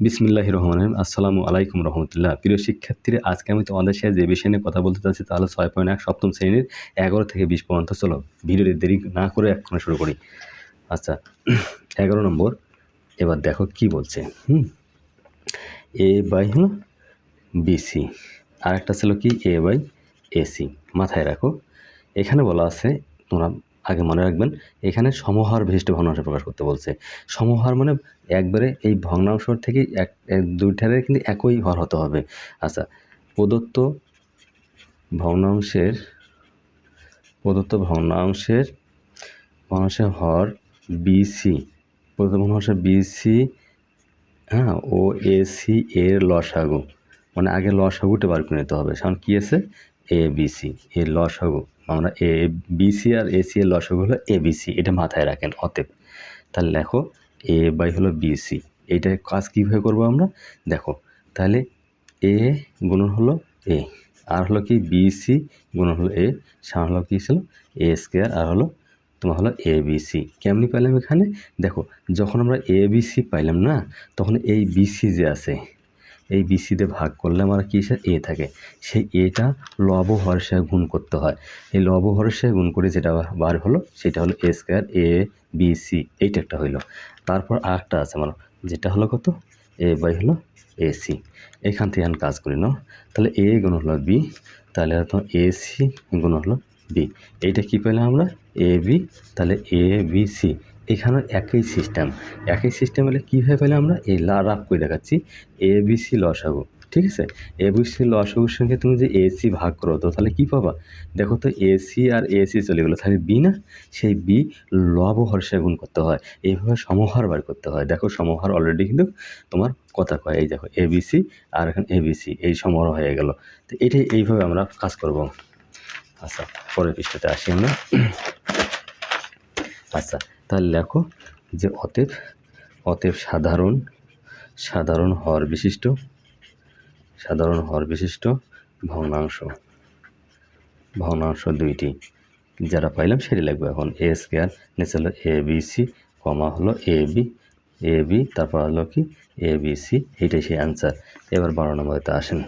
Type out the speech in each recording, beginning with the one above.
বিসমিল্লাহির রহমানির রহিম। আসসালামু আলাইকুম রহমতুল্লাহ। প্রিয় শিক্ষার্থীরা, আজকে আমি তোমাদের সাথে যে বিষয় নিয়ে কথা বলতে চাচ্ছি তা হলো 6.1 সপ্তম শ্রেণীর 11 থেকে 20 পর্যন্ত। চলো ভিডিওটি দেরি না করে এক্ষুনি শুরু করি। আচ্ছা, 11 নম্বর। এবার দেখো কি বলছে। এ বাই হলো বিসি, আর একটা ছিল কি এ বাই এসি। মাথায় রাখো, এখানে বলা আছে, তোমরা আগে মনে রাখবেন, এখানে সমহার বিশিষ্ট ভগ্নাংশ প্রকাশ করতে বলছে। সমহার মানে একবারে এই ভগ্নাংশ থেকে দুইটারে কিন্তু একই হর হতে হবে। আচ্ছা, প্রদত্ত ভগ্নাংশের হর বিসি, প্রদত্ত ভগ্নাংশের বিসি ও এসি এর লসাগু, মানে আগে লসাগুটা বার করে নিতে হবে। কারণ কি আছে, এ বিসি এর লসাগু, আমরা এ বিসি আর এসি এর লসাগু হলো এ বিসি, এটা মাথায় রাখেন। অতএব তাহলে লেখো এ বাই হলো বিসি। এইটার কাজ কীভাবে করবো আমরা দেখো। তাহলে এ গুণন হলো এ, আর হলো কি বিসি গুণন হলো এ, সামনে হলো কি ছিল এ স্কোয়ার, আর হলো তোমার হলো এ বিসি। কেমনি পাইলাম এখানে দেখো, যখন আমরা এ বিসি পাইলাম না, তখন এই বিসি যে আছে, এই বিসিতে ভাগ করলে আমার কী এ থাকে, সেই এটা লব হরের সাথে গুণ করতে হয়। এই লব হরের সাথে গুণ করে যেটা বার হলো সেটা হলো এ স্কোয়ার এ বিসি, এইটা একটা হইলো। তারপর আরেকটা আছে আমার, যেটা হলো কত, এ বাই হলো এসি। এখান থেকে আমি কাজ করি নাও। তাহলে এ গুণ হলো বি, তাহলে তোমার এসি গুণ হলো বি। এইটা কী পেলাম আমরা, এ বি, তাহলে এ বি সি। এখানেও একই সিস্টেম হলে কীভাবে পেলাম আমরা, এই রাফ করে দেখাচ্ছি, এ বি সি লসাগু। ঠিক আছে, এ বি সি লসাগুর সঙ্গে তুমি যে এসি ভাগ করো, তো তাহলে কী পাবা দেখো তো, এসি আর এসি চলে গেলো, তাহলে বি না, সেই বি লব হর্ষে গুণ করতে হয়। এইভাবে সমহার বার করতে হয়। দেখো সমহার অলরেডি কিন্তু তোমার কথা কয়, এই দেখো এবিসি আর এখন এবিসি, এই সমহার হয়ে গেল। তো এটাই এইভাবে আমরা কাজ করব। আচ্ছা, পরের পৃষ্ঠাতে আসি আমরা। আচ্ছা, তাহলে লেখো যে অতএব সাধারণ হর বিশিষ্ট ভগ্নাংশ দুইটি যারা পাইলাম সেটা লিখবো। এখন এ স্কোয়ার নিচে হলো এ বি সি, কমা হলো এ বি, তারপর হলো কি এ বি সি, এইটাই সেই অ্যান্সার। এবার 12 নম্বরেতে আসেন।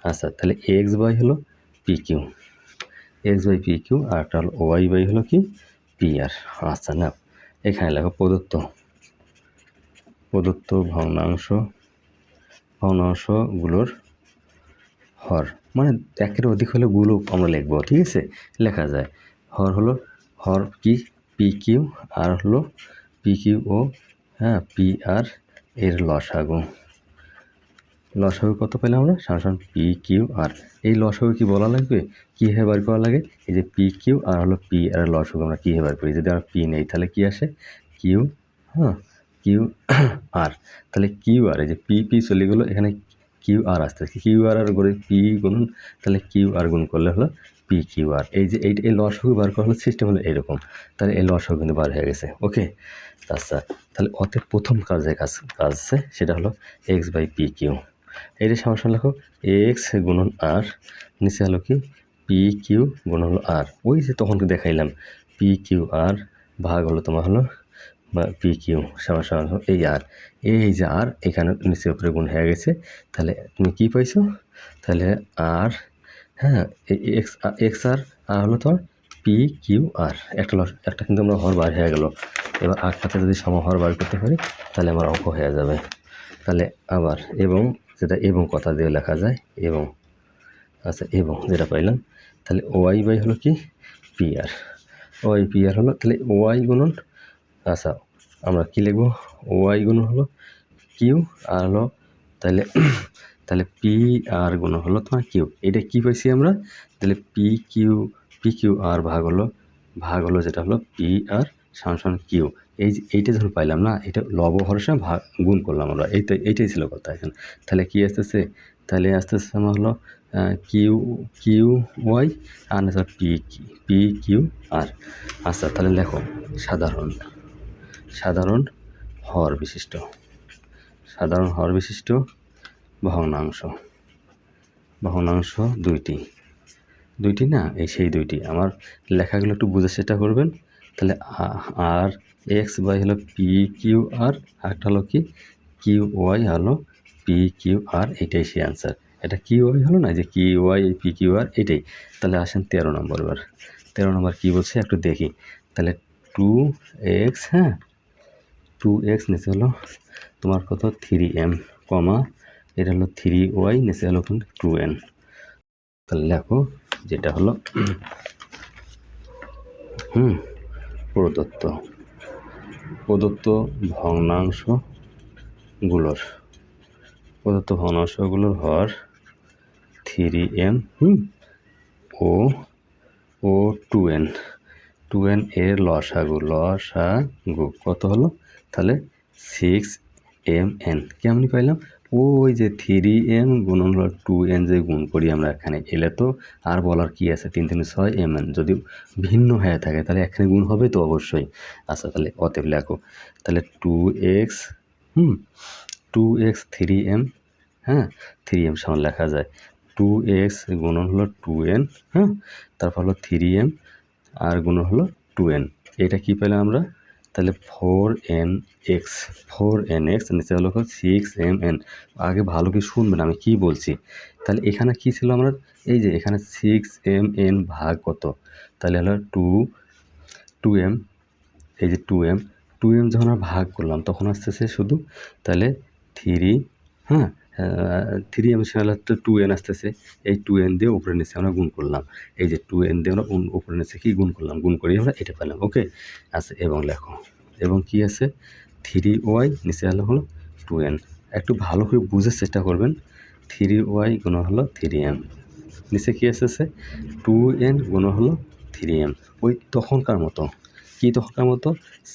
আচ্ছা, তাহলে এক্স বাই হলো p q, x by p q, আর একটা হলো ওয়াই বাই হলো কি পি আর। আচ্ছা, না এখানে লেখো প্রদত্ত ভগ্নাংশগুলোর হর, মানে একের অধিক হলে গুলো আমরা লিখবো। ঠিক আছে, লেখা যায় হর কি পি কিউ, আর হলো p Q O P R এর লসাগু কত পেলাম আমরা, সামসাম পি কিউ আর। এই লসাগু কি বলা লাগবে, কীভাবে বার করা লাগে, এই যে পি কিউ আর হলো পি আর লসাগু আমরা কীভাবে বার করি। যদি আমরা পি নেই তাহলে কি আসে কিউ, কিউ আর, তাহলে কিউ আর, এই যে পি চলে গেলো, এখানে কিউ আর আসতে, কিউ আর করে পি গুণ, তাহলে কিউ আর গুণ করলে হলো পি কিউ আর। এই যে এই লসাগু বার করা হলো, সিস্টেম হলো এরকম। তাহলে এই লসাগু কিন্তু বার হয়ে গেছে। ওকে, আচ্ছা, তাহলে অতএব প্রথম কাজ আছে সেটা হলো এক্স বাই পি কিউ। এইটা সমস্যা লেখো এক্স গুণন আর, নিচে হলো কি পি কিউ গুণ হলো আর। ওই যে তখন দেখাইলাম পি কিউ আর ভাগ হলো তোমার হলো পি কিউ সমস্যা এই আর, এই যে আর এখানে নিচে উপরে গুণ হয়ে গেছে। তাহলে তুমি কি পাইছো, তাহলে আর এক্স আর হলো তোমার পি কিউ আর, একটা কিন্তু আমরা হর বার হয়ে গেল। এবার আটটাতে যদি সমহর বার করতে পারি তাহলে আমার অঙ্ক হয়ে যাবে। তাহলে আবার এবং কথা দিয়ে লেখা যায় এবং। আচ্ছা, এবং যেটা পাইলাম, তাহলে ওয়াই বাই হলো কি P R, Y P R হলো, তাহলে ওয়াই গুণন, আচ্ছা আমরা কী লিখবো, ওয়াই গুণন হলো কিউ আর হলো, তাহলে পি আর গুণ হলো তোমার কিউ। এটা কি পাইছি আমরা, তাহলে পি কিউ আর ভাগ হলো যেটা হলো পি আর সমান কিউ। এইটা যখন পাইলাম না, এটা লব হরের সঙ্গে গুণ করলাম আমরা, এইটাই ছিল কথা এখানে। তাহলে কি আসতেছে, তাহলে আমার হলো কিউ ওয়াই আর না পি কিউ আর। আচ্ছা, তাহলে লেখো সাধারণ হর বিশিষ্ট ভগ্নাংশ দুইটি না, এই সেই দুইটি। আমার লেখাগুলো একটু বুঝে সেটা করবেন। তাহলে আর এক্স বাই হলো পি কিউ আর, একটা হলো কি কিউ ওয়াই হলো পি কিউ আর, এটাই সেই অ্যান্সার। এটা কিউ ওয়াই হলো না, যে কিউ ওয়াই পি কিউ আর এটাই। তাহলে আসেন 13 নম্বর। এবার 13 নম্বর কী বলছে একটু দেখি। তাহলে 2x, হ্যাঁ 2x নিচে হলো তোমার কত 3m, কমা এটা হলো 3y, নিচে হলো 2n। তাহলে লেখো যেটা হলো প্রদত্ত ভগ্নাংশগুলোর হর 3m ও 2n এর লসাগু কত হলো? তাহলে 6mn। কেমনি পাইলাম? ওই যে 3m গুণন হলো 2n, যে গুণ করি আমরা এখানে, এলে তো আর বলার কি আছে, 3 3 6 mn। যদি ভিন্ন হয়ে থাকে তাহলে এখানে গুণ হবে তো অবশ্যই। আচ্ছা, তাহলে অতএব লেখো তাহলে 2x 3m, হ্যাঁ 3m সমান লেখা যায় 2x গুণন হলো 2n, হ্যাঁ তারপর হলো 3m আর গুণন হলো 2n। এটা কি পেলাম আমরা? তাহলে 4nx নিচে হলো 6mn। আগে ভালো কি শুনবেন আমি কি বলছি। তাহলে এখানে কি ছিল আমরা, এই যে এখানে 6mn ভাগ কত, তাহলে হলো 2m, এই যে 2m যখন আমরা ভাগ করলাম তখন আসতেছে শুধু, তাহলে 3m সাথে 2n আসতেছে, এই 2n দিয়ে উপরে নিচে আমরা গুণ করলাম, এই যে 2n দিয়ে আমরা উপরে নিচে কি গুণ করলাম, গুণ করি আমরা এটা পেলাম। ওকে, আচ্ছা এবং লেখো, এবং কি আছে 3y নিচে হলো 2n। একটু ভালো করে বুঝার চেষ্টা করবেন। 3y গুণ হলো 3m, নিচে কি আসতেছে 2n গুণ হলো 3m। ওই তখনকার মতো, কি তখনকার মতো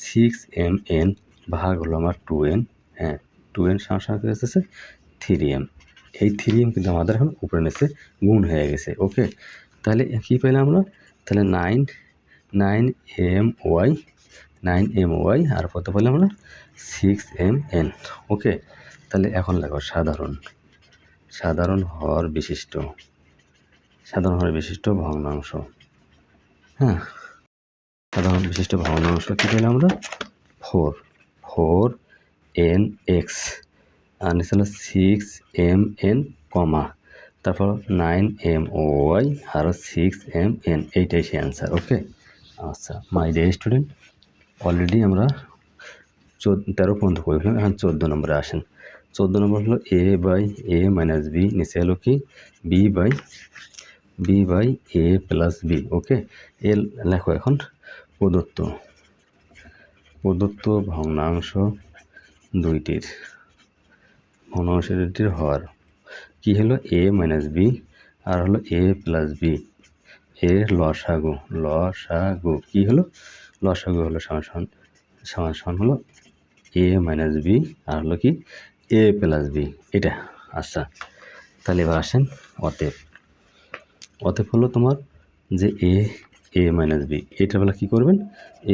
6mn ভাগ হলো আমার 2n, হ্যাঁ 2n সাথে আসতেছে 3m। এই 3m কিন্তু আমাদের এখন উপরে নিচে গুণ হয়ে গেছে। ওকে, তাহলে কী পেলাম আমরা? তাহলে 9my আর কত পেলাম আমরা? 6mn। ওকে, তাহলে এখন লেখো সাধারণ হর বিশিষ্ট ভগ্নাংশ, হ্যাঁ সাধারণ বিশিষ্ট ভগ্নাংশ কী পেলাম আমরা? 4nx আর নিচে হলো 6mn, কমা তারপর 9my আরও 6mn, এইটাই সেই অ্যান্সার। ওকে, আচ্ছা মাই ডিয়ার স্টুডেন্ট, অলরেডি আমরা 13 পর্যন্ত করে ফেললাম। এখন 14 নম্বরে আসেন। 14 নম্বর হলো a by a minus b, নিচে হলো কি b by a plus b. Okay, এর লেখো এখন প্রদত্ত ভগ্নাংশ দুইটির হর কি হলো a মাইনাস বি আর হলো a প্লাস বি এর লসাগু কি হলো? লসাগু হলো সমান হলো a মাইনাস বি আর হলো কি a প্লাস বি, এটা। আচ্ছা, তাহলে এবার আসেন অতএব হলো তোমার যে a মাইনাস বি, এটা বেলা কী করবেন?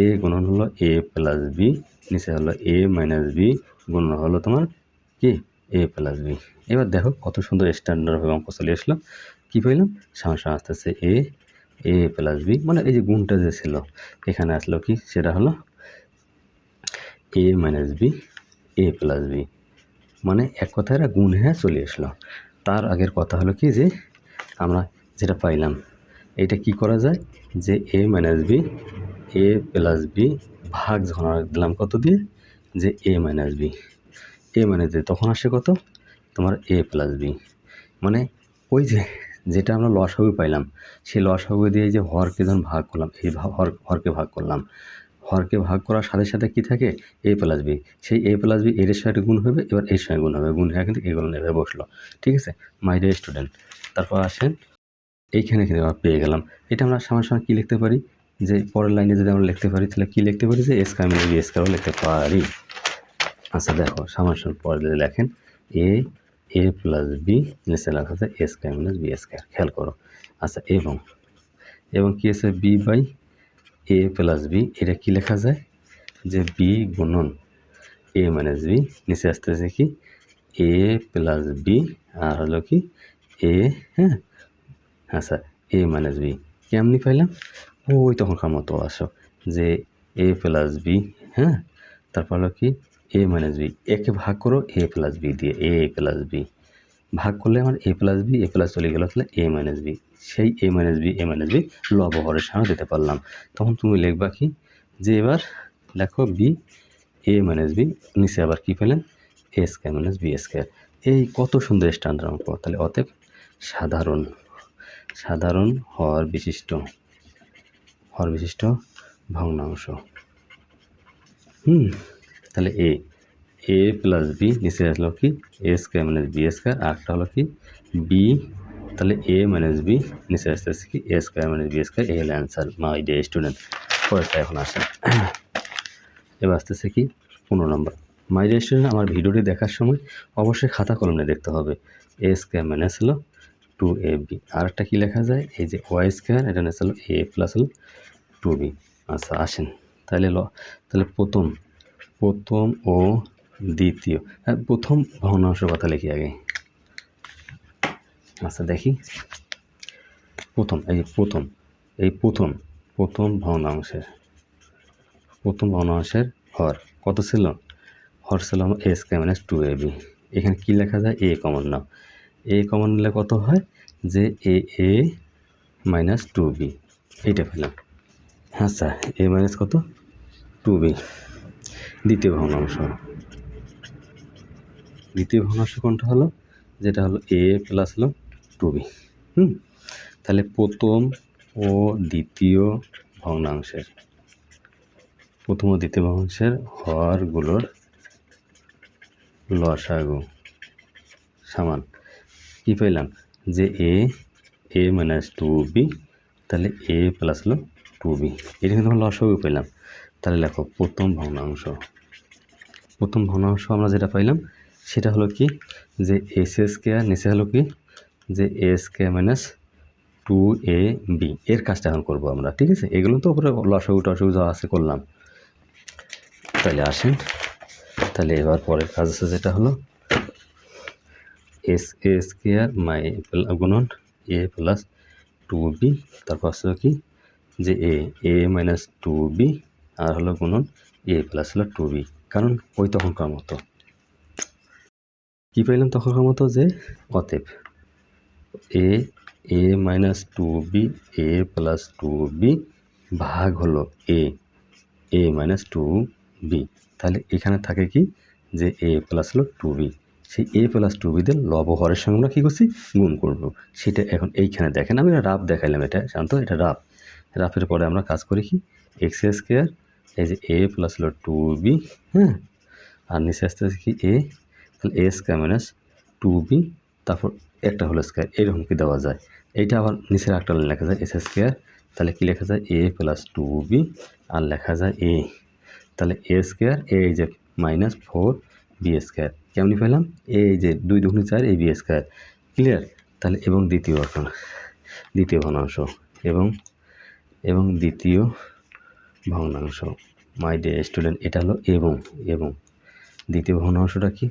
a গুণন হলো a প্লাস বি, নিচে হলো a মাইনাস বি গুণন হলো তোমার কি a প্লাস বি। এবার দেখো কত সুন্দর স্ট্যান্ডার্ডভাবে অঙ্ক চলে আসলো। কী পাইলাম? সমান আসতেছে a প্লাস বি, মানে এই যে গুণটা যে ছিল এখানে আসলো কি, সেটা হলো a minus B a plus B, মানে এক কথায় এরা গুণ হয়ে চলে আসলো। তার আগের কথা হলো কি, যে আমরা যেটা পাইলাম এটা কি করা যায়, যে a minus B a plus B ভাগ যখন দিলাম কত দিয়ে, যে a মাইনাস বি তখন আসে কত তোমার a প্লাস বি, মানে ওই যে যেটা আমরা লসাগু পাইলাম সেই লসাগু দিয়ে যে হরকে যখন ভাগ করলাম, এই হরকে ভাগ করলাম, হরকে ভাগ করার সাথে সাথে কি থাকে a প্লাস বি, সেই a প্লাস বি এর সঙ্গে গুণ হবে, এবার এর সঙ্গে গুণ হবে, গুণ হয়ে কিন্তু এগুলো নেবে বসলো। ঠিক আছে মাই ডিয়ার স্টুডেন্ট, তারপর আসেন এইখানে কিন্তু আমরা পেয়ে গেলাম। এটা আমরা সমান কী লিখতে পারি, যে পরের লাইনে যদি আমরা লিখতে পারি তাহলে কী লিখতে পারি, যে a স্কয়ার মিলে b স্কয়ারও লিখতে পারি। আচ্ছা দেখো সমান পরে যদি লেখেন a প্লাস বি নিচে লেখা আছে a square minus B square, খেয়াল করো। আচ্ছা এবং কি আছে b by a plus B, এটা কি লেখা যায়, যে b গুণন a মাইনাস বি, নিচে আসতেছে কি a প্লাস বি আর হলো কি a, হ্যাঁ আচ্ছা a মাইনাস বি কেমনি পাইলাম? ওই তখনকার মতো আসো, যে a প্লাস বি, হ্যাঁ তারপর হলো কি এ মাইনাস বি, একে ভাগ করো এ প্লাস বি দিয়ে, এ প্লাস বি ভাগ করলে আমার এ প্লাস বি এ প্লাস চলে গেল, তাহলে এ মাইনাস বি, সেই এ মাইনাস বি লব হরের সামনে দিতে পারলাম। তখন তুমি লিখবা কি যে এবার লেখো বি এ মাইনাস বি, নিচে আবার কী পেলেন এ স্কোয়ার মাইনাস বি স্কোয়ার। এই কত সুন্দর স্ট্যান্ডার্ড অঙ্ক। তাহলে অতএব সাধারণ হর বিশিষ্ট ভগ্নাংশ। তাহলে এ প্লাস বি, নিচে আসলো কি a square minus b square, আরেকটা হলো কি বি, তাহলে এ মাইনাস বি, নিচে আসতে আসছে কি a square minus b square. এই হলো অ্যান্সার মাই ডিয়ার স্টুডেন্ট। পরেরটা এখন আসে, এবার আসতেছে কি 15 নম্বর। মাই ডিয়ার স্টুডেন্ট, আমার ভিডিওটি দেখার সময় অবশ্যই খাতা কলমে দেখতে হবে। এ স্কোয়ার মাইনাস হলো 2ab, আর একটা কী লেখা যায় এই যে ওয়াই স্কোয়ার, এটা নিচে হলো এ প্লাস হলো 2b। আচ্ছা আসেন তাহলে প্রথম ও দ্বিতীয়, প্রথম ভগ্নাংশের কথা লিখি আগে। আচ্ছা দেখি প্রথম ভগ্নাংশের হর কত ছিল? হর ছিল আমার এ স্কোয়ার মাইনাস 2ab। এখানে কী লেখা যায়? A common now, a common নিলে কত হয় যে এ মাইনাস 2b, এইটা পেলাম। আচ্ছা এ মাইনাস কত 2b। দ্বিতীয় ভগ্নাংশ কোনটা হলো? যেটা হলো এ প্লাস হলো 2b। তাহলে প্রথম ও দ্বিতীয় ভগ্নাংশের হরগুলোর লসাগু সমান কী পেলাম যে এ মাইনাস 2b, তাহলে এ প্লাস হলো 2b, এটা কিন্তু আমরা লসাগু পেলাম। তাহলে লেখো প্রথম ভগ্নাংশ আমরা যেটা পাইলাম সেটা হলো কি যে এস স্কোয়ার, নিচে হলো কি যে এ স্কোয়ার মাইনাস 2ab। এর কাজটা এখন করবো আমরা, ঠিক আছে? এগুলো তো উপরে লসাগু টসাগু যা আছে করলাম। তাহলে আসেন, তাহলে এবার পরের কাজ আছে যেটা হলো এ স্কোয়ার গুণন এ প্লাস 2b, তারপর আসছে কি যে এ মাইনাস 2b, আর হলো গুণন এ প্লাস হলো 2b। কারণ ওই তখনকার মতো কী পাইলাম তখনকার মতো যে অতএব এ মাইনাস 2b এ প্লাস 2b ভাগ হলো এ মাইনাস 2b। তাহলে এখানে থাকে কি যে এ প্লাস হলো 2b, সেই এ প্লাস 2b দিয়ে লব হরের সঙ্গে আমরা কী করছি গুণ করবো। সেটা এখন এইখানে দেখেন, আমি রাফ দেখাইলাম, এটা শান্ত, এটা রাফের পরে আমরা কাজ করি কি এক্স স্কোয়ার, এই যে এ প্লাস হলো 2b, হ্যাঁ, আর নিচে আসতে আছে কি তাহলে এ স্কোয়ার মাইনাস 2b, তারপর একটা হলো স্কোয়ার, এরকম কি দেওয়া যায়। এইটা আবার নিচের একটা লেখা যায় এস স্কোয়ার, তাহলে কি লেখা যায় এ প্লাস 2b, আর লেখা যায় তাহলে এ স্কোয়ার এই যে মাইনাস 4b স্কোয়ার। কেমনি পেলাম? এই যে 2 2 4 এই বি স্কোয়ার। ক্লিয়ার? তাহলে এবং দ্বিতীয় ভগ্নাংশ এবং দ্বিতীয় ভগ্নাংশ মাই ডিয়ার স্টুডেন্ট, এটা হলো এবং দ্বিতীয় ভগ্নাংশটা কি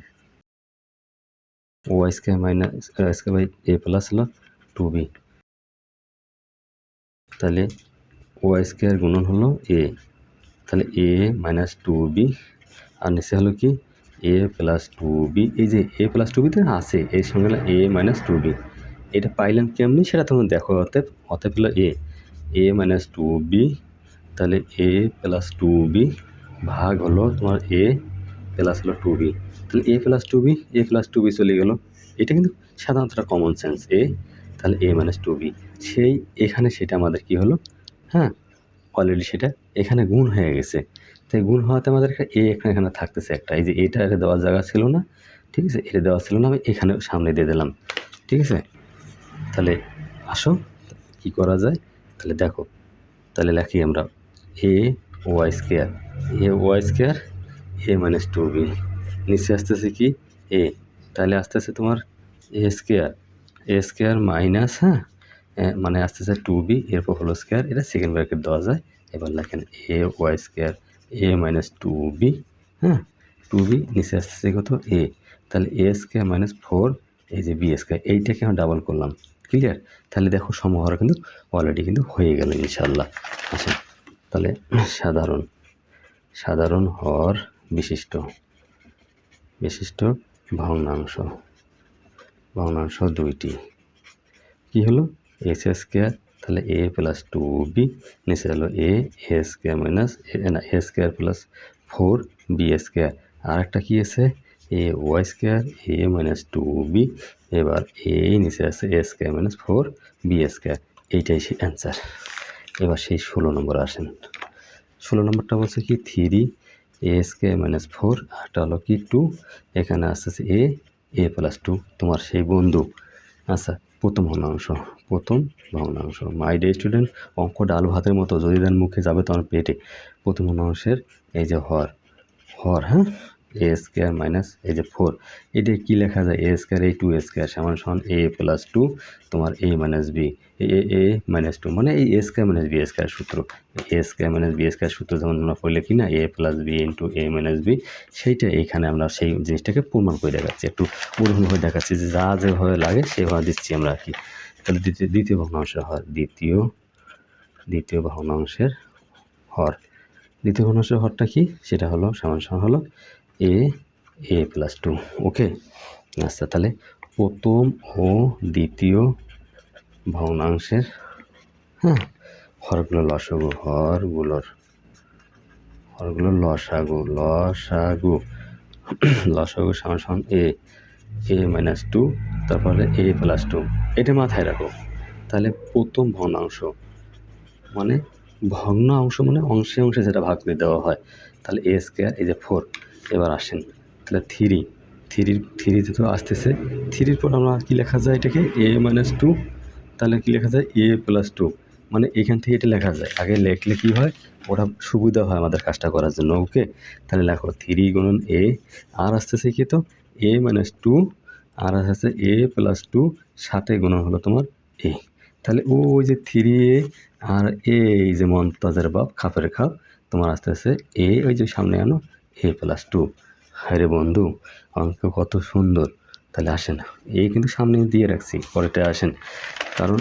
Y square minus square by A plus হলো 2b। তাহলে ওয়াই স্কোয়ার গুণন হলো তাহলে এ মাইনাস 2b, আর নিচে হলো কি এ প্লাস 2b। এই যে এ প্লাস 2bতে আছে এর সঙ্গে হলো এ মাইনাস 2b। এটা পাইলাম কেমনি সেটা তোমরা দেখো। অতএব হলো এ মাইনাস 2b, তাহলে এ প্লাস 2b ভাগ হলো তোমার এ প্লাস হলো 2b। তাহলে এ প্লাস 2b চলে গেল। এটা কিন্তু সাধারণত কমন সেন্স তাহলে এ মাইনাস 2b, সেই এখানে সেটা আমাদের কি হলো, হ্যাঁ অলরেডি সেটা এখানে গুণ হয়ে গেছে। তাই গুণ হওয়াতে আমাদের এখানে থাকতেছে একটা, এই যে এটা দেওয়ার জায়গা ছিল না, ঠিক আছে, এটা দেওয়া ছিল না, আমি এখানে সামনে দিয়ে দিলাম, ঠিক আছে। তাহলে আসো কি করা যায়, তাহলে দেখো, তাহলে লেখি আমরা A Y square A minus 2b, নিচে আসতেছে কি তাহলে আসতেছে তোমার এ স্কোয়ার মাইনাস, হ্যাঁ মানে আসতেছে 2b, এরপর হলো স্কোয়ার, এটা সেকেন্ড ব্র্যাকেট দেওয়া যায়। এবার লেখেন A Y square A minus 2b, হ্যাঁ 2b, নিচে আসতেছে কত তাহলে এ স্কোয়ার মাইনাস 4 এই যে বি স্কোয়ার, এইটাকে আমরা ডাবল করলাম। ক্লিয়ার? তাহলে দেখো সমহর কিন্তু অলরেডি কিন্তু হয়ে গেল ইনশাল্লাহ। আচ্ছা তাহলে সাধারণ হর বিশিষ্ট বিশিষ্ট ভগ্নাংশ দুইটি কি হলো এস স্কোয়ার, তাহলে এ প্লাস 2b, নিচে হলো a square minus A square plus 4b square, আর একটা কি আছে A Y square A minus 2b, এবার এ নিচে আছে এ স্কোয়ার মাইনাস 4b স্কোয়ার, এইটাই সেই অ্যান্সার। এবার সেই 16 নম্বর আসেন। 16 নম্বরটা বলছে কি 3 এ স্কোয়ার মাইনাস 4, আরটা হলো কি 2, এখানে আসতেছে এ প্লাস 2, তোমার সেই বন্ধু। আচ্ছা, প্রথম ভগ্নাংশ মাই ডে স্টুডেন্ট, অঙ্ক ডাল ভাতের মতো, যদি দেন মুখে যাবে তোমার পেটে। প্রথম ভগ্নাংশের এই যে হর, হ্যাঁ, এ স্কোয়ার মাইনাস এই যে 4, এটা কি লেখা যায় এ স্কোয়ার এই 2 স্কোয়ার সমান এ প্লাস 2 তোমার এ মাইনাস বি, এ মাইনাস 2 মানে এই এ স্কোয়ার মাইনাস বি স্কোয়ার সূত্র, এ স্কোয়ার মাইনাস বি স্কোয়ার সূত্র যেমন আমরা পড়লে কি না এ প্লাস বি ইন্টু এ মাইনাস বি, সেইটা এইখানে আমরা সেই জিনিসটাকে প্রমাণ করে দেখাচ্ছি, একটু উদাহরণভাবে দেখাচ্ছি যে যা যেভাবে লাগে সেভাবে দিচ্ছি আমরা আর কি। তাহলে দ্বিতীয় ভগ্নাংশের হর, দ্বিতীয় ভগ্নাংশের হর, দ্বিতীয় ভগ্নাংশের হরটা কি সেটা হলো সমান হলো এ প্লাস 2। ওকে, আচ্ছা, তাহলে প্রথম ও দ্বিতীয় ভগ্নাংশের হ্যাঁ হরগুলোর লসাগু সমান এ মাইনাস 2, তারপরে এ প্লাস 2, এটা মাথায় রাখো। তাহলে প্রথম ভগ্নাংশ মানে অংশে যেটা ভাগ করে দেওয়া হয়, তাহলে এ স্কোয়ার এই যে 4, এবার আসেন তাহলে থ্রিতে তো আসতেছে, 3-র পর আমরা কী লেখা যায় এটাকে এ মাইনাস 2, তাহলে কী লেখা যায় এ প্লাস 2, মানে এখান থেকে এটা লেখা যায়, আগে লেখলে কী হয় ওটা সুবিধা হয় আমাদের কাজটা করার জন্য। ওকে, তাহলে লেখো 3 গুণন এ, আর আসতেছে কি তো এ মাইনাস 2, আর আসতেছে এ প্লাস 2, সাথে গুণন হলো তোমার এ, তাহলে ওই যে 3a আর এই যে মমতাজের বাপ খাপের খাপ, তোমার আস্তে আস্তে ওই যে সামনে আনো এ প্লাস 2। হায় রে বন্ধু, অঙ্ক কত সুন্দর। তাহলে আসেন কিন্তু সামনে দিয়ে রাখছি, পরেটা আসেন, কারণ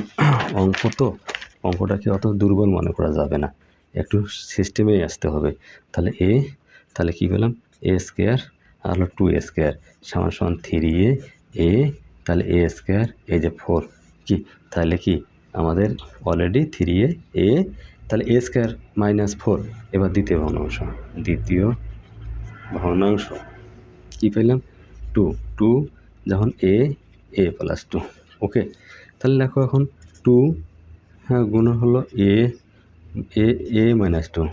অঙ্কটাকে অত দুর্বল মনে করা যাবে না, একটু সিস্টেমেই আসতে হবে। তাহলে তাহলে কী পেলাম এ স্কোয়ার আর হলো 2 স্কোয়ার সমান 3a, তাহলে এ স্কোয়ার এই যে 4 কি, তাহলে কি আমাদের অলরেডি 3a, তাহলে এ স্কোয়ার মাইনাস 4। এবার দ্বিতীয় ভগ্নাংশ কী পেলাম 2 যখন এ প্লাস 2। ওকে, তাহলে দেখো এখন 2 গুণ হলো এ মাইনাস 2,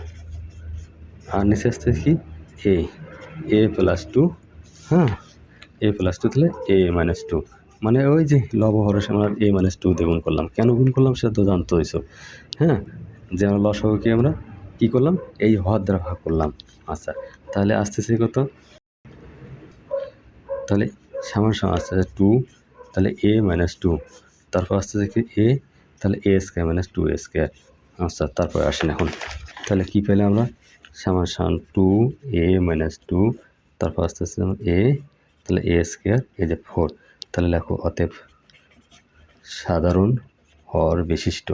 আর নিচে আসতে কি এ প্লাস 2, এ প্লাস 2, তাহলে এ মাইনাস 2, মানে ওই যে লবহরের আমরা এ মাইনাস 2 দিয়ে গুণ করলাম, কেন গুণ করলাম সেটা তো জানতে হয়েছে। যে আমরা লসাগুকে আমরা কী করলাম এই হর দ্বারা ভাগ করলাম। আচ্ছা, তাহলে আসতেছে কত, তাহলে সমান আসতেছে 2, তাহলে এ মাইনাস 2, তারপর আসতেছে কি তাহলে এ স্কোয়ার মাইনাস 2 স্কোয়ার। আচ্ছা, তারপর আসেন এখন, তাহলে কী পেলে আমরা সমান 2a মাইনাস 2, তারপর আসতেছে তাহলে এ স্কোয়ার এই যে 4, তাহলে লেখো অতএব সাধারণ হর বিশিষ্ট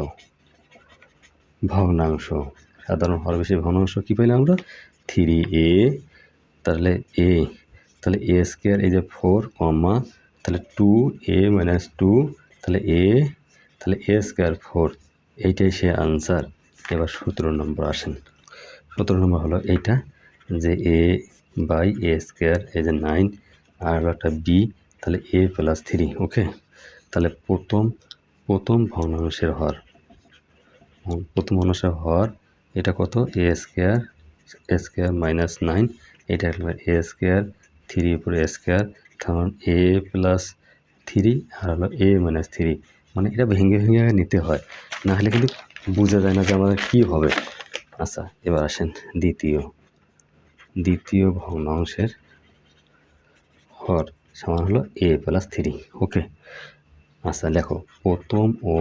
ভগ্নাংশ কী পেলাম আমরা 3a, তাহলে তাহলে এ স্কোয়ার এই যে 4 কমা, তাহলে 2a মাইনাস 2, তাহলে এ স্কোয়ার 4, এইটাই সে আনসার। এবার 17 নম্বর আসেন। 17 নম্বর হলো এইটা যে এ বাই এ স্কোয়ার এই যে 9, আর একটা বি, তাহলে এ প্লাস 3। ওকে, তাহলে প্রথম ভগ্নাংশের হর, এটা কত এ স্কোয়ার মাইনাস 9, এটা এ স্কোয়ার 3 উপরে স্কোয়ার, তখন এ প্লাস 3 আর হলো এ মাইনাস 3, মানে এটা ভেঙে নিতে হয়, না হলে কিন্তু বোঝা যায় না যে আমাদের কী হবে। আচ্ছা, এবার আসেন দ্বিতীয় ভগ্নাংশের হর সমান হলো এ প্লাস 3। ওকে, আচ্ছা দেখো প্রথম ও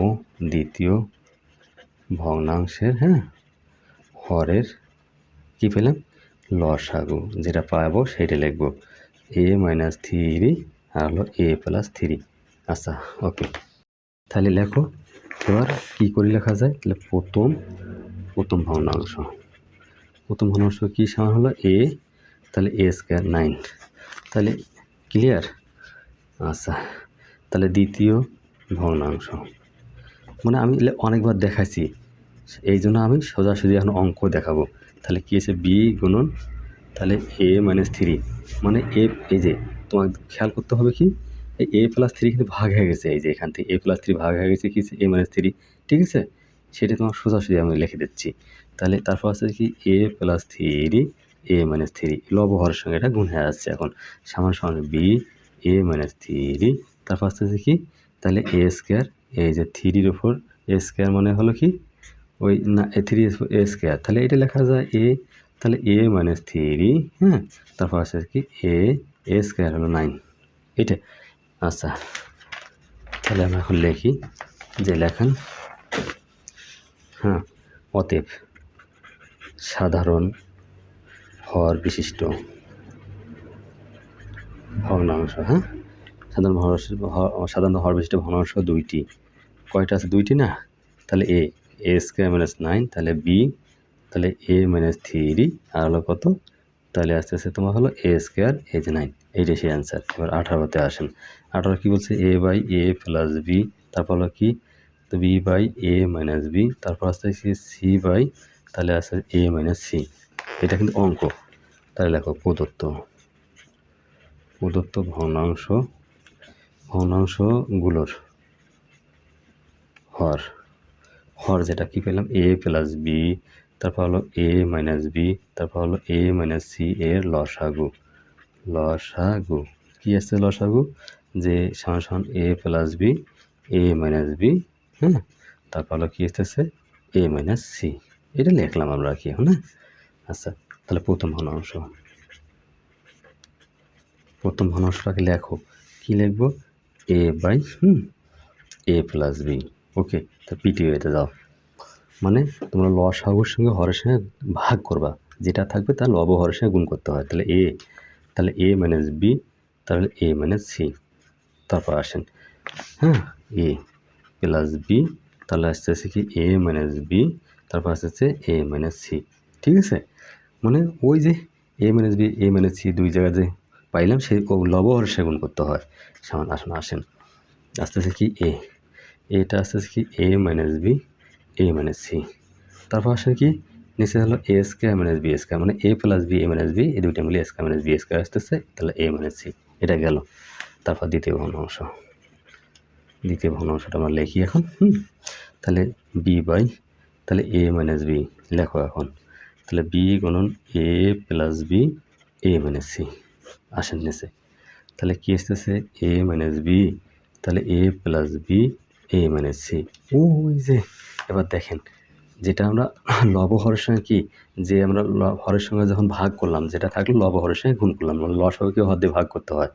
দ্বিতীয় ভগ্নাংশের হরের কী পেলাম লসাগু, যেটা পাবো সেটা লিখবো এ মাইনাস 3 আর হলো এ প্লাস 3। আচ্ছা, ওকে, তাহলে লেখো এবার কী করে লেখা যায়, তাহলে প্রথম ভগ্নাংশ কী সমান হলো তাহলে এ স্কোয়ার 9, তাহলে ক্লিয়ার? আচ্ছা, তাহলে দ্বিতীয় ভগ্নাংশ মানে আমি অনেকবার দেখাইছি, এই জন্য আমি সোজাসুজি এখন অঙ্ক দেখাবো। তাহলে কী আছে বি গুণন তাহলে এ মাইনাস থ্রি মানে এই যে তোমাকে খেয়াল করতে হবে কি এই এ প্লাস থ্রি কিন্তু ভাগ হয়ে গেছে, এই যে এখান থেকে এ প্লাস থ্রি ভাগ হয়ে গেছে কি এ মাইনাস থ্রি, ঠিক আছে? সেটা তোমার সোজাসুজি আমি লিখে দিচ্ছি। তাহলে তারপর আছে কি এ প্লাস থ্রি এ মাইনাস থ্রি লবহরের সঙ্গে এটা গুণ হয়ে আসছে এখন সমান সমান বি এ মাইনাস থ্রি, তারপর আসতেছে কি তাহলে এ স্কোয়ার, এই যে থ্রির ওপর এ স্কোয়ার মানে হলো কি ওই না থ্রি এ স্কোয়ার, তাহলে এটা লেখা যায় এ, তাহলে এ মাইনাস থ্রি, হ্যাঁ, তারপর আছে কি এ স্কোয়ার হলো 9 এটা। আচ্ছা, তাহলে আমরা এখন লিখি যে লেখেন, হ্যাঁ, অতএব সাধারণ হর বিশিষ্ট ভগ্নাংশ, হ্যাঁ, সাধারণ হর বিশিষ্ট ভগ্নাংশ দুইটি, কয়টা আছে দুইটি না, তাহলে এ স্কোয়ার মাইনাস 9, তাহলে বি, তাহলে এ মাইনাস থ্রি আর হলো কত, তাহলে আস্তে আস্তে তোমার হলো এ স্কোয়ার এই যে 9, এইটাই সেই অ্যান্সার। এবার 18তে আসেন, 18 কী বলছে A by A plus B, তারপর হলো কি তো B by A minus B, তারপর আসতে সি বাই তাহলে আসছে এ মাইনাস সি, এটা কিন্তু অঙ্ক। তাহলে লেখো প্রদত্ত ভগ্নাংশগুলোর হর যেটা কি পেলাম এ প্লাস বি, তারপর হলো এ মাইনাস বি, তারপর হলো এ মাইনাস সি এর লসাগু কি আছে লসাগু যে সমান সমান এ plus b a minus B, হ্যাঁ, তারপর হলো কি আসতেছে এ মাইনাস সি, এটা লিখলাম আমরা কি এখন, হ্যাঁ। আচ্ছা, তাহলে প্রথম ভগ্নাংশটাকে লেখো, কি লিখবো এ বাই এ প্লাস বি, ওকে। তো পিটিওতে যাও, মানে তোমরা লসাগুর সঙ্গে হরের সঙ্গে ভাগ করবা, যেটা থাকবে তার লব হরের সঙ্গে গুণ করতে হয়, তাহলে এ মাইনাস বি তাহলে এ মাইনাস সি, তারপর আসেন, হ্যাঁ, এ প্লাস বি তাহলে আসতেছে কি এ মাইনাস বি, তারপর আসতেছে এ মাইনাস সি, ঠিক আছে? মানে ওই যে এ minus b a minus C দুই জায়গায় যে পাইলাম সেই লব হরের সঙ্গে গুণ করতে হয়, সমান আসেন আসতেছে কি এটা আসতেছে কি এ minus b a minus C, তারপর আসেন কি নিচে হলো a square minus b square মানে এ plus b a minus B এই দুইটা মিলে স্কোয়ার মাইনাস বি স্কোয়ার আসতেছে, তাহলে এ মাইনাস সি এটা গেল। তারপর দ্বিতীয় ভগ্নাংশটা আমরা লিখি এখন, তাহলে বি বাই তাহলে এ মাইনাস বি লেখো এখন, তাহলে বি গুণন এ plus b a minus C, আসেন নিচে তাহলে কি আসতেছে এ মাইনাস বি তাহলে এ plus b a minus C, ওই যে এবার দেখেন যেটা আমরা লব হরের সঙ্গে কি যে আমরা হরের সঙ্গে যখন ভাগ করলাম যেটা থাকলো লব হরের সঙ্গে গুণ করলাম, মানে লসাগুকে হর দিয়ে ভাগ করতে হয়,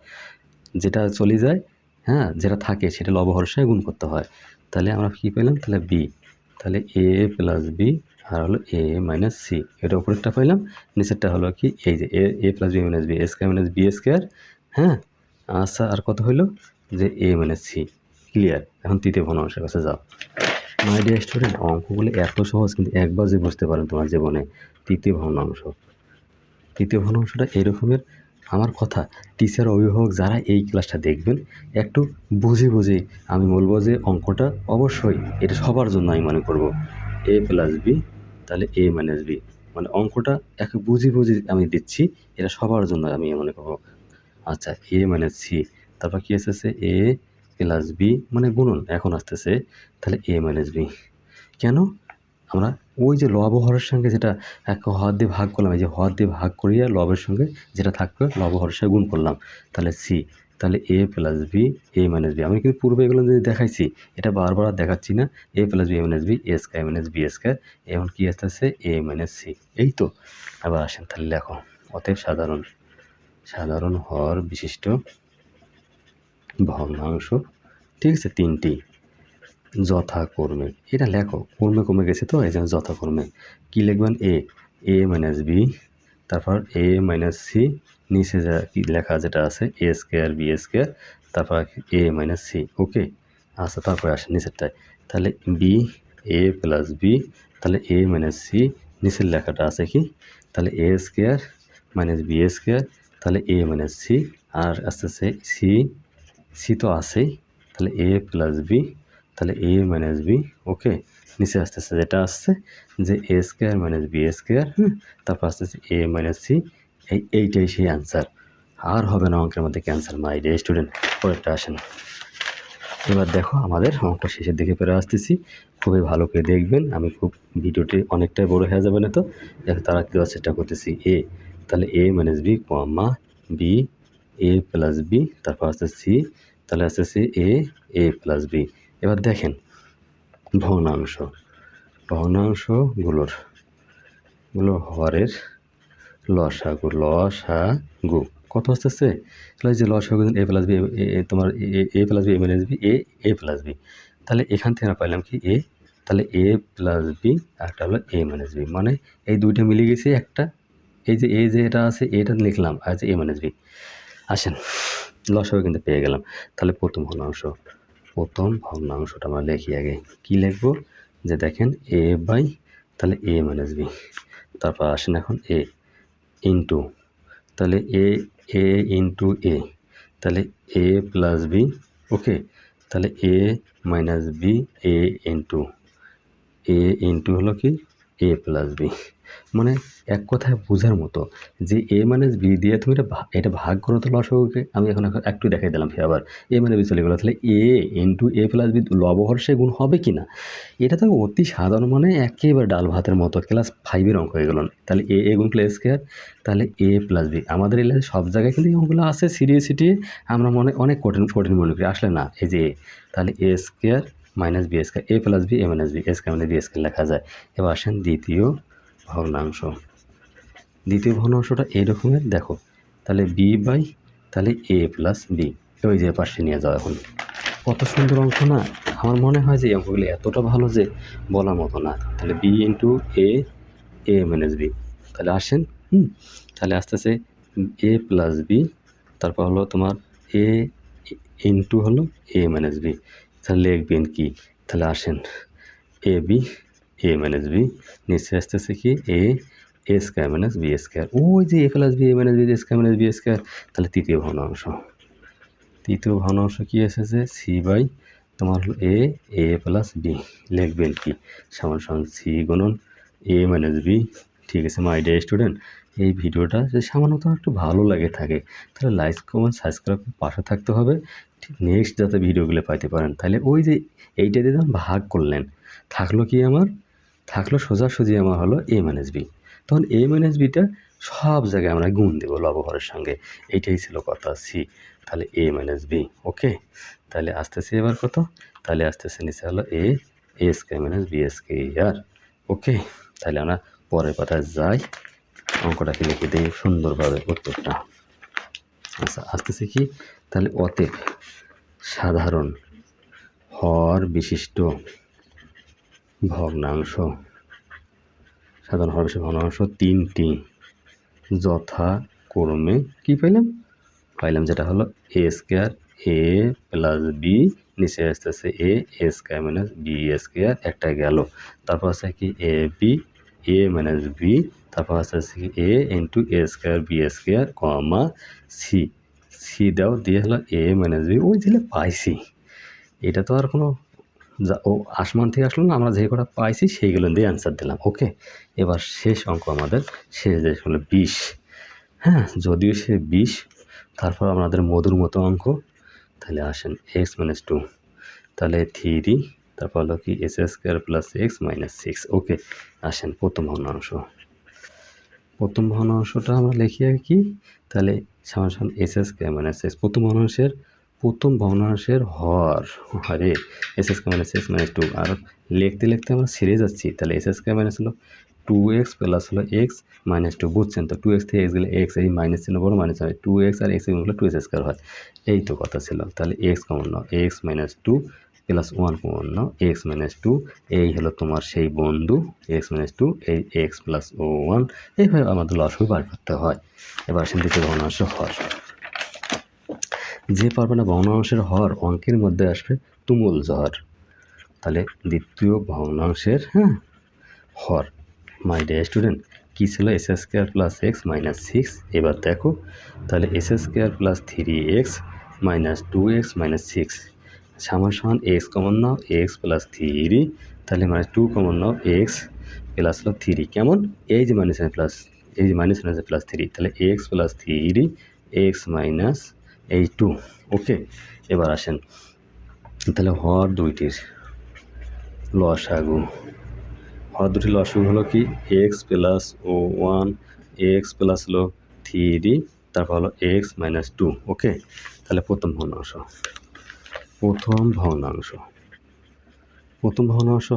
যেটা চলে যায়, হ্যাঁ, যেটা থাকে সেটা লব হরের সঙ্গে গুণ করতে হয়, তাহলে আমরা কী পেলাম তাহলে বি তাহলে এ প্লাস বি আর হলো এ মাইনাস সি, এটা উপরেরটা পাইলাম, নিচেরটা হলো কি এই যে a plus b minus b square minus b square, হ্যাঁ। আচ্ছা, আর কত হইলো যে এ মাইনাস সি, ক্লিয়ার। এখন তৃতীয় ভগ্নাংশের কাছে যাও। মাই ডিয়ার স্টুডেন্ট, অঙ্কগুলো এত সহজ কিন্তু একবার যে বুঝতে পারেন তোমার জীবনে। তৃতীয় ভগ্নাংশটা এরকমের, আমার কথা টিচার অভিভাবক যারা এই ক্লাসটা দেখবেন একটু বুঝে আমি বলবো যে অঙ্কটা অবশ্যই এটা সবার জন্য আমি মনে করব এ প্লাস বি তাহলে এ মাইনাস বি, মানে অঙ্কটা একটু বুঝে আমি দিচ্ছি, এটা সবার জন্য আমি মনে করবো। আচ্ছা, এ মাইনাস সি তারপর কি আসতেছে এ প্লাস বি মানে গুণন এখন আসতেছে, তাহলে এ মাইনাস বি, কেন আমরা ওই যে লব হরের সঙ্গে যেটা এক হর দিয়ে ভাগ করলাম, এই যে হর দিয়ে ভাগ করিয়া লবের সঙ্গে যেটা থাকবে লব হরের সঙ্গে গুণ করলাম, তাহলে সি তাহলে এ plus b a minus B, আমি কিন্তু পূর্বে এগুলো যদি দেখাইছি এটা বারবার আর দেখাচ্ছি না, এ plus b a minus b A square minus b square, এখন কি আসতেছে এ মাইনাস সি, এই তো। আবার আসেন তাহলে লেখো, অতএব সাধারণ হর বিশিষ্ট ভগ্নাংশ, ঠিক আছে, তিনটি যথাক্রমে, এটা লেখো কমে গেছে তো এই জন্য যথাক্রমে কী লিখবেন এ মাইনাস বি তারপর এ মাইনাস সি, নিচে যা কি লেখা যেটা আছে এ স্কোয়ার বি স্কোয়ার তারপর এ মাইনাস সি, ওকে। আচ্ছা, তারপরে আসে নিচেরটায়, তাহলে বি এ প্লাস বি তাহলে এ মাইনাস সি, নিচের লেখাটা আছে কি তাহলে এ স্কোয়ার মাইনাস বি স্কোয়ার তাহলে এ মাইনাস সি, আর আসতেছে সি, সি তো আছেই, তাহলে এ প্লাস বি, তাহলে এ মাইনাস বি। ওকে, নিচে আসতেছে যেটা আসছে যে এ স্কোয়ার মাইনাস বি স্কোয়ার, তারপর আসতেছে এ মাইনাস সি। এইটাই সেই অ্যান্সার, আর হবে না অঙ্কের মধ্যে ক্যান্সার। মাই ডে স্টুডেন্ট, পরেরটা আসেন। এবার দেখো আমাদের অঙ্কটা শেষের দিকে পেরে আসতেছি, খুবই ভালো করে দেখবেন। আমি খুব ভিডিওটি অনেকটাই বড় হয়ে যাবে না তো, দেখো তারা কী চেষ্টা করতেছি। এ, তাহলে a minus B comma B A plus B, তারপর আসছে সি, তাহলে আসতেছে এ এ প্লাস বি। এবার দেখেন ভগ্নাংশগুলোর হরের লসাগু কত আসতেছে? তাহলে যে লসাগু এ প্লাস বি, তোমার এ plus b a minus b A plus B, তাহলে এখান থেকে আমরা পাইলাম কি এ, তাহলে এ প্লাস বি, একটা হলো এ মাইনাস বি, মানে এই দুইটা মিলে গেছে একটা। এই যে এটা আছে এটা লিখলাম, আর যে এ মাইনাস বি। আসেন লসাগু কিন্তু পেয়ে গেলাম। তাহলে প্রথম ভগ্নাংশটা আমরা লিখি আগে। কি লিখবো? যে দেখেন এ বাই, তাহলে এ মাইনাস বি, তারপর আসেন এখন এ ইন্টু, তাহলে এ ইন্টু এ, তাহলে এ প্লাস বি। ওকে, তাহলে a minus b a into হলো কি এ প্লাস বি। মানে এক কথায় বোঝার মতো যে এ মাইনাস বি দিয়ে তুমি এটা ভাগ করো তো লসাগুকে। আমি এখন একটু দেখাই দিলাম ফির আবার এ মাইনাস বি চলে গেলো, তাহলে এ ইন্টু এ প্লাস বি লবহর্ষে গুণ হবে কি না? এটা তো অতি সাধারণ, মানে একেবারে ডাল ভাতের মতো, ক্লাস 5-এর অঙ্ক হয়ে গেল। তাহলে এ গুণ প্লাস স্কোয়ার, তাহলে এ প্লাস বি। আমাদের এলাকায় সব জায়গায় কিন্তু অঙ্কগুলো আছে সিরিয়াসিটি, আমরা অনেক কঠিন মনে করি, আসলে না। এই যে তাহলে এ square minus b square, a plus b a minus b square মানে বি স্কোয়ার লেখা যায়। এবার আসেন দ্বিতীয় ভগ্নাংশটা এই রকমের দেখো, তাহলে বি বাই, তাহলে এ প্লাস বি, ওই যে পাশে নিয়ে যাও। এখন কত সুন্দর অঙ্ক না? আমার মনে হয় যে এই অঙ্কগুলো এতটা ভালো যে বলার মতো না। তাহলে বি ইন্টু এ মাইনাস বি, তাহলে আসেন তাহলে আসতেছে এ প্লাস বি, তারপর হলো তোমার এ ইন্টু হলো এ মাইনাস বি। তাহলে লিখবেন কি? তাহলে আসেন a b a minus b, নিচে আসতেছে কি a square minus b square, ওই যে a plus b a minus b square minus b square. তাহলে তৃতীয় ভগ্নাংশ কি এসেছে? সি বাই তোমার হলো এ প্লাস বি। লিখবেন কি? সমান সি গুণন এ মাইনাস বি। ঠিক আছে মাই ডিয়ার স্টুডেন্ট, এই ভিডিওটা যদি সামান্যত একটু ভালো লাগে থাকে তাহলে লাইক কমেন্ট সাবস্ক্রাইব পাশে থাকতে হবে, ঠিক নেক্সট যাতে ভিডিওগুলো পাইতে পারেন। তাহলে ওই যে এইটা দিয়ে ভাগ করলেন, থাকলো কি আমার? থাকলো সোজাসুজি আমার হলো এ মাইনাস বি। তখন এ মাইনাস বিটা সব জায়গায় আমরা গুণ দেবো লবহরের সঙ্গে, এইটাই ছিল কথা সি। তাহলে এ মাইনাস বি। ওকে, তাহলে আসতেছে এবার কত? তাহলে আসতেছে নিচে হলো a square minus b square. ওকে, তাহলে আমরা পরের কথায় যাই, অঙ্কটাকে লিখে দিই সুন্দরভাবে উত্তরটা। আচ্ছা আসতেছে কি? তাহলে অতএব সাধারণ হর বিশিষ্ট ভগ্নাংশ তিনটি যথাক্রমে কি পাইলাম যেটা হলো a square a plus b, নিচে আসতেছে a square minus b square, একটা গেল। তারপর আছে কি a b a minus B, তারপর আসতেছে কি a into a square b square comma c দাও দিয়ে হলো এ মাইনাস বি। ওই দিলে পাইছি, এটা তো আর কোনো আসমান থেকে আসলো না, আমরা যে কটা পাইছি সেইগুলো দিয়ে অ্যান্সার দিলাম। ওকে, এবার শেষ অঙ্ক আমাদের, শেষ যে হলো 20। হ্যাঁ, যদিও সে 20, তারপর আমাদের মধুর মতো অঙ্ক। তাহলে আসেন এক্স মাইনাস 2, তাহলে 3, তারপর হলো কি S square plus X minus 6। ওকে, আসেন প্রথম ভগ্নাংশটা আমরা লিখি আর কি, তাহলে সমান এস স্কোয়ার মাইনাস এক্স। প্রথম ভগ্নাংশের হরে s square minus x minus 2, আর লিখতে আমরা ছেড়ে যাচ্ছি। তাহলে এস স্কোয়ার মাইনাস হলো 2x প্লাস হলো এক্স মাইনাস 2, বুঝছেন তো? 2x থেকে এক্স গেলে এক্স, এই মাইনাস চিহ্ন বড় মাইনাস হয়, 2x আর এক্স হলো 2s স্কোয়ার হয়। এই তো কথা ছিল। তাহলে এক্স কমন নাও, এক্স মাইনাস 2 প্লাস 1 কমন নাও, এক্স মাইনাস 2। এই হলো তোমার সেই বন্ধু এক্স মাইনাস 2, এই এক্স প্লাস 1। এইভাবে আমাদের লসাগু বার করতে হয়। এবার আসেন দ্বিতীয় ভগ্নাংশ হর। যে পারবে না ভগ্নাংশের হর, অঙ্কের মধ্যে আসবে তুমুল ঝড়। তাহলে দ্বিতীয় ভগ্নাংশের হর, মাই ডিয়ার স্টুডেন্ট কী ছিল S square plus X minus six. এবার দেখো তাহলে S square plus three X minus two X minus six সমান সমান এক্স কমন নাও এক্স প্লাস থ্রি, তাহলে মাইনাস টু কমন নাও এক্স প্লাস হলো থ্রি। কেমন? এই যে মাইনাস প্লাস, এই যে মাইনাস মাইনাস প্লাস থ্রি, তাহলে x plus three X minus এই টু। ওকে, এবার আসেন তাহলে হর দুইটির লসাগু। হর দুটির লসাগু হলো কি এক্স প্লাস ও ওয়ান এক্স প্লাস হলো থ্রি, তারপর হলো এক্স মাইনাস টু। ওকে, তাহলে প্রথম ভগ্নাংশ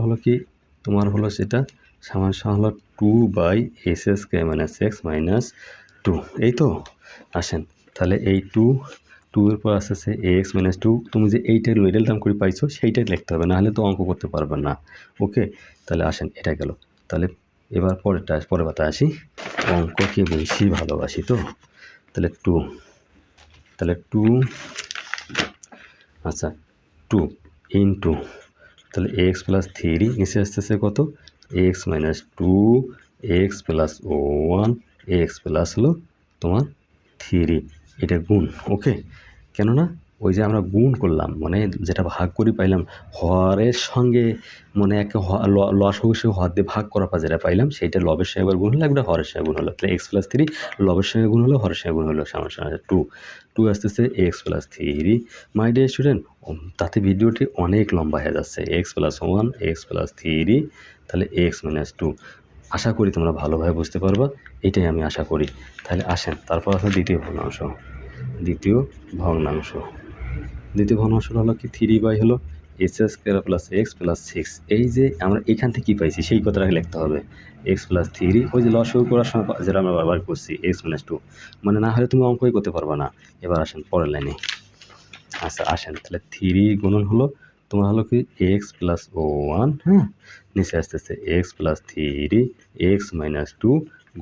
হলো কি তোমার হলো সেটা সমান সমান হলো two by S square minus x minus two. এই তো আসেন তাহলে এই টু এর পর আসছে এক্স মাইনাস টু। তুমি যে এইটার মিডল টার্ম করে পাইছো সেইটাই লিখতে হবে, নাহলে তো অঙ্ক করতে পারবে না। ওকে, তাহলে আসেন এটা গেল। তাহলে এবার পরের পাতা আসি। অঙ্ককে বেশি ভালোবাসি তো, তাহলে টু আচ্ছা টু ইন্টু তাহলে এক্স প্লাস থ্রি নিচে আসতেছে কত x minus two x plus ও ওয়ান এক্স প্লাস হলো তোমার থ্রি, এটা গুণ। ওকে, কেননা ওই যে আমরা গুণ করলাম মানে যেটা ভাগ করে পাইলাম হরের সঙ্গে মানে একটা লসাগু সে হর দিয়ে ভাগ করার পর যেটা পাইলাম সেইটা লবের সঙ্গে একবার গুণ হলো একবার হরের সঙ্গে গুণ হলো। তাহলে এক্স প্লাস থ্রি লবের সঙ্গে গুণ হলো হরের সঙ্গে গুণ হলো সমান সমান টু আসতেছে এক্স প্লাস থ্রি। মাই ডিয়ার স্টুডেন্ট, তাতে ভিডিওটি অনেক লম্বা হয়ে যাচ্ছে। X plus one x plus three তাহলে এক্স মাইনাস টু। আশা করি তোমরা ভালোভাবে বুঝতে পারবা, এটাই আমি আশা করি। তাহলে আসেন তারপর আছে দ্বিতীয় ভগ্নাংশ হলো কি থ্রি বাই হলো S square plus x plus six. এই যে আমরা এখান থেকে কী পাইছি সেই কথাটাকে লিখতে হবে এক্স প্লাস থ্রি, ওই যে লসাগু করার সময় যেটা আমরা ব্যবহার করছি এক্স মাইনাস টু, মানে না হলে তুমি অঙ্কই করতে পারবা না। এবার আসেন পরের লাইনে। আচ্ছা আসেন তাহলে থ্রি গুণন হলো তোমার হলো কি এক্স প্লাস ও ওয়ান, হ্যাঁ নিচে আসতেছে X plus three X minus two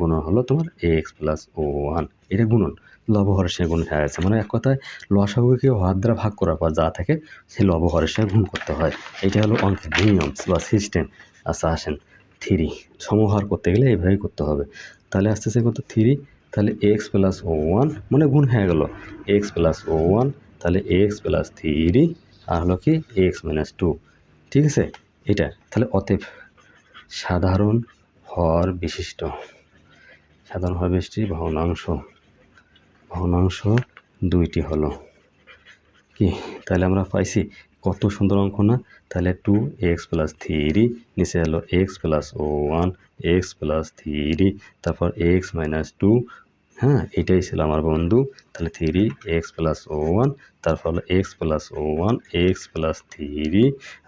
গুণন হলো তোমার এক্স প্লাস ও ওয়ান। এটা গুণন লবহরের সঙ্গে গুণ হয়ে গেছে, মানে এক কথায় লসাগুকে হর দ্বারা ভাগ করার পর যা থাকে সেই লবহরের সঙ্গে গুণ করতে হয়। এটা হলো অঙ্কের নিয়ম বা সিস্টেম। আচ্ছা আসেন থ্রি সমহার করতে গেলে এইভাবেই করতে হবে। তাহলে আসতেছে কত থ্রি, তাহলে এক্স প্লাস ও ওয়ান মানে গুণ হয়ে গেল এক্স প্লাস ও ওয়ান, তাহলে এক্স প্লাস থ্রি আর হলো কি এক্স মাইনাস টু। ঠিক আছে, এটা তাহলে অতএব সাধারণ হর বিশিষ্ট ভগ্নাংশ দুইটি হলো কি। তাহলে আমরা পাইছি কত সুন্দর অঙ্ক না। তাহলে টু এক্স প্লাস থ্রি নিচে হলো এক্স প্লাস ও ওয়ান এক্স প্লাস থ্রি তারপর এক্স মাইনাস টু, হ্যাঁ এটাই ছিল আমার বন্ধু। তাহলে থ্রি এক্স প্লাস ও ওয়ান তারপর হলো এক্স প্লাস ও ওয়ান এক্স প্লাস থ্রি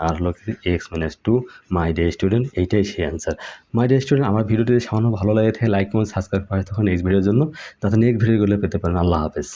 আর হলো X minus two. My dear student, এইটাই সেই অ্যান্সার। মাই ডিয়ার স্টুডেন্ট, আমার ভিডিওটি সামান্য ভালো লাগে থাকে লাইক কমেন্ট সাবস্ক্রাইব করে তখন নেক্সট ভিডিওর জন্য, যাতে নেক্সট ভিডিওগুলো পেতে পারেন। আল্লাহ হাফেজ।